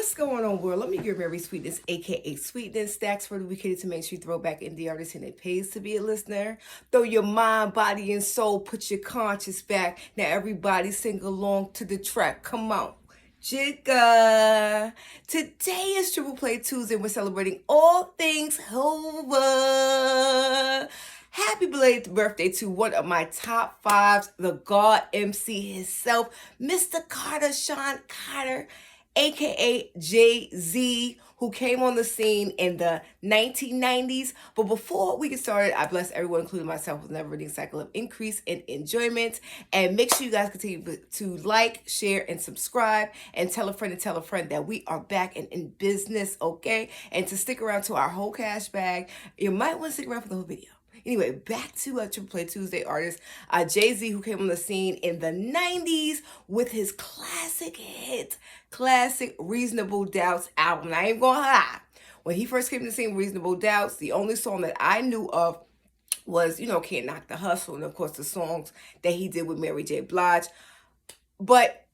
What's going on, world? Let me give Mary Sweetness, aka Sweetness, stacks for the weekend to make sure you throw back indie artist and it pays to be a listener. Throw your mind, body, and soul, put your conscience back. Now everybody sing along to the track. Come on. Jigga. Today is Triple Play Tuesday. We're celebrating all things Hova. Happy belated birthday to one of my top fives, the God MC himself, Mr. Carter, Sean Carter, aka Jayz, who came on the scene in the 1990s. But before we get started, I bless everyone, including myself, with a never-ending cycle of increase and enjoyment. And make sure you guys continue to like, share, and subscribe, and tell a friend that we are back and in business, okay? And to stick around to our whole cash bag, you might want to stick around for the whole video. Anyway, back to Triple Play Tuesday artist Jayz, who came on the scene in the 90s with his classic hit, classic Reasonable Doubts album. And I ain't gonna lie, when he first came to the scene, Reasonable Doubts, the only song that I knew of was, Can't Knock the Hustle, and of course the songs that he did with Mary J. Blige. But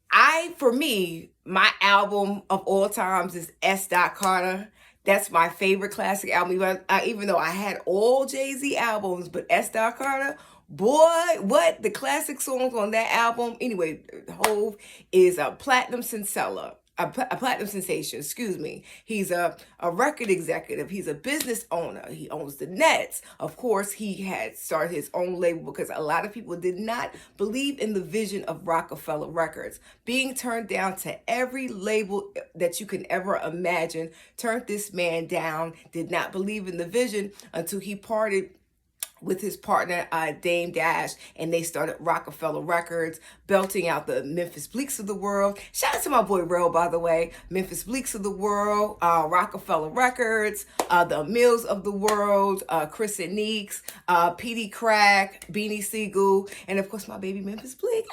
for me, my album of all times is S. Carter. That's my favorite classic album, even though I had all Jay-Z albums, but S. Carter, boy, what? The classic songs on that album. Anyway, Hov is a platinum sensation. A platinum sensation, excuse me. He's a record executive. He's a business owner. He owns the Nets. Of course, he had started his own label because a lot of people did not believe in the vision of Rockefeller Records. Being turned down to every label that you can ever imagine, turned this man down, did not believe in the vision until he parted with his partner, Dame Dash, and they started Rockefeller Records, belting out the Memphis Bleaks of the world. Shout out to my boy Rel, by the way. Memphis Bleaks of the world, Rockefeller Records, the Mills of the world, Chris and Neeks, PD Crack, Beanie Siegel, and of course my baby Memphis Bleak.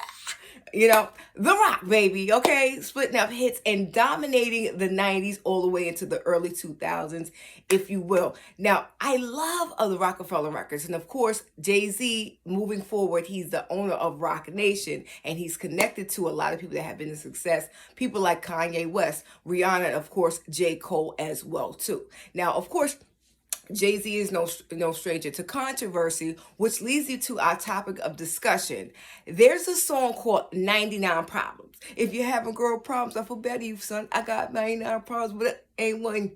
The Rock, baby, okay? Splitting up hits and dominating the 90s all the way into the early 2000s, if you will. Now, I love the Rockefeller Records. And of course, Jay-Z, moving forward, he's the owner of Roc Nation. And he's connected to a lot of people that have been a success. People like Kanye West, Rihanna, and of course, J. Cole as well, too. Now, of course, Jay-Z is no stranger to controversy, which leads you to our topic of discussion. There's a song called 99 Problems. If you're having girl problems, I feel better you, son. I got 99 problems, but it ain't one.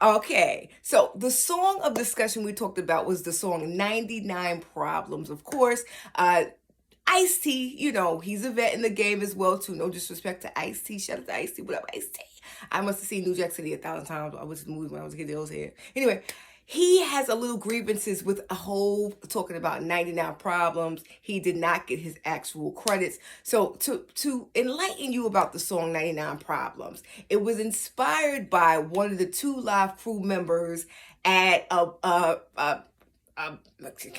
Okay, so the song of discussion we talked about was the song 99 Problems. Of course, Ice-T, he's a vet in the game as well, too. No disrespect to Ice-T. Shout out to Ice-T. What up, Ice-T? I must have seen New Jack City 1,000 times. I was in the movie when I was a kid. Those here. Anyway, he has a little grievances with a whole talking about 99 Problems. He did not get his actual credits. So to enlighten you about the song 99 Problems, it was inspired by one of the 2 Live Crew members at can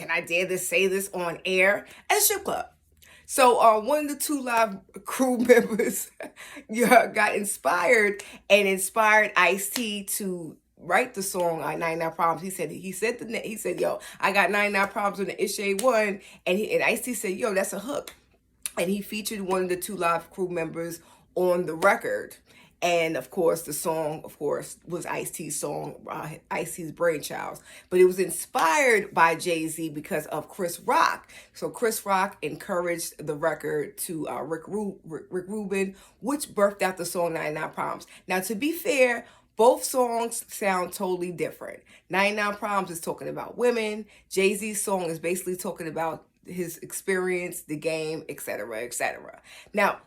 I dare to say this on air? At a strip club. So one of the 2 Live Crew members got inspired and inspired Ice-T to write the song 99 Problems. He said, yo, I got 99 problems on the Ish A1. And Ice-T said, yo, that's a hook. And he featured one of the 2 Live Crew members on the record. And of course, the song, was Ice-T's song, Ice-T's brainchild. But it was inspired by Jay-Z because of Chris Rock. So Chris Rock encouraged the record to Rick Rubin, which birthed out the song 99 Problems. Now, to be fair, both songs sound totally different. 99 Problems is talking about women. Jay-Z's song is basically talking about his experience, the game, etc., etc. Now,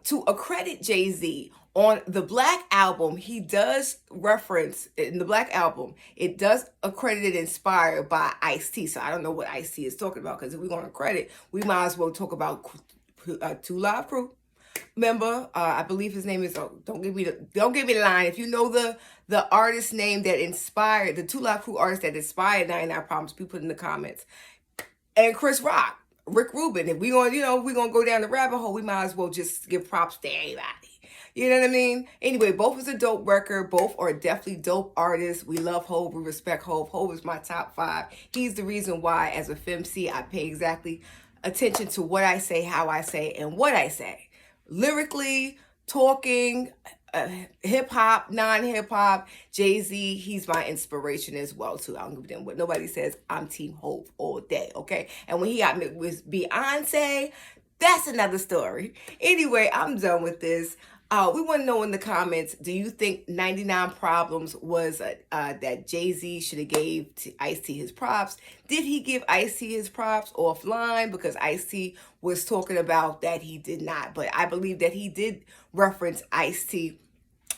to accredit Jay-Z, on the Black Album, he does reference, in the Black Album, it does accredit it inspired by Ice-T. So I don't know what Ice-T is talking about, because if we're going to credit, we might as well talk about 2 Live Crew member. I believe his name is, don't give me the line. If you know the artist name that inspired, the 2 Live Crew artist that inspired 99 Problems, please put in the comments. And Chris Rock, Rick Rubin. If we're gonna go down the rabbit hole, we might as well just give props to everybody. You know what I mean? Anyway, both is a dope record. Both are definitely dope artists. We love Hov. We respect Hov. Hov is my top 5. He's the reason why, as a FemC, I pay exactly attention to what I say, how I say, and what I say. Lyrically, talking, hip hop, non-hip hop, Jay-Z, he's my inspiration as well too. I don't give a damn what nobody says. I'm Team Hope all day, okay? And when he got me with Beyonce, that's another story. Anyway, I'm done with this. We want to know in the comments, do you think 99 Problems was that Jay-Z should have gave to Ice-T his props? Did he give Ice-T his props offline? Because Ice-T was talking about that he did not. But I believe that he did reference Ice-T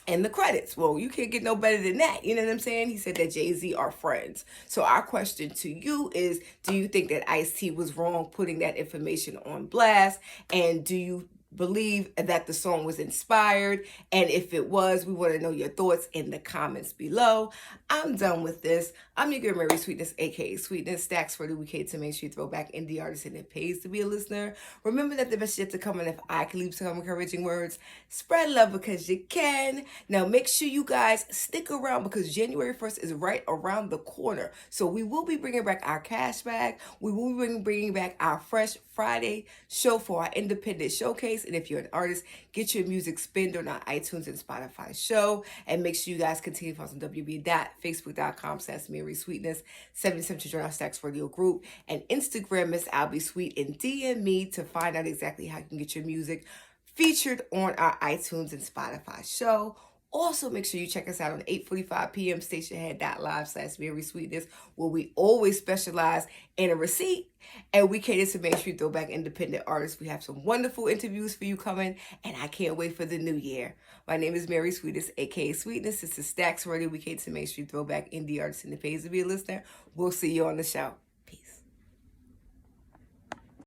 in the credits. Well, you can't get no better than that. You know what I'm saying? He said that Jay-Z are friends. So our question to you is, do you think that Ice-T was wrong putting that information on blast? And do you believe that the song was inspired? And if it was, we want to know your thoughts in the comments below. I'm done with this. I'm your girl, Mary Sweetness, aka Sweetness, stacks for the weekend to make sure you throw back indie artists, and it pays to be a listener. Remember that the best yet to come, and if I can leave some encouraging words, spread love because you can. Now make sure you guys stick around because January 1st is right around the corner. So we will be bringing back our cash bag. We will be bringing back our Fresh Friday show for our independent showcase. And if you're an artist, get your music spinned on our iTunes and Spotify show. And make sure you guys continue to follow us on www.facebook.com/MarySweetness, 77 to join our Stacks Radio group, and Instagram Miss Albie Sweet, and DM me to find out exactly how you can get your music featured on our iTunes and Spotify show. Also, make sure you check us out on 8:45 p.m. stationhead.live/MarySweetness, where we always specialize in a receipt and we cater to Main Street Throwback independent artists. We have some wonderful interviews for you coming, and I can't wait for the new year. My name is Mary Sweetness, aka Sweetness. This is Stacks Radio. We cater to Main Street Throwback indie artists, and it pays to be a listener. We'll see you on the show.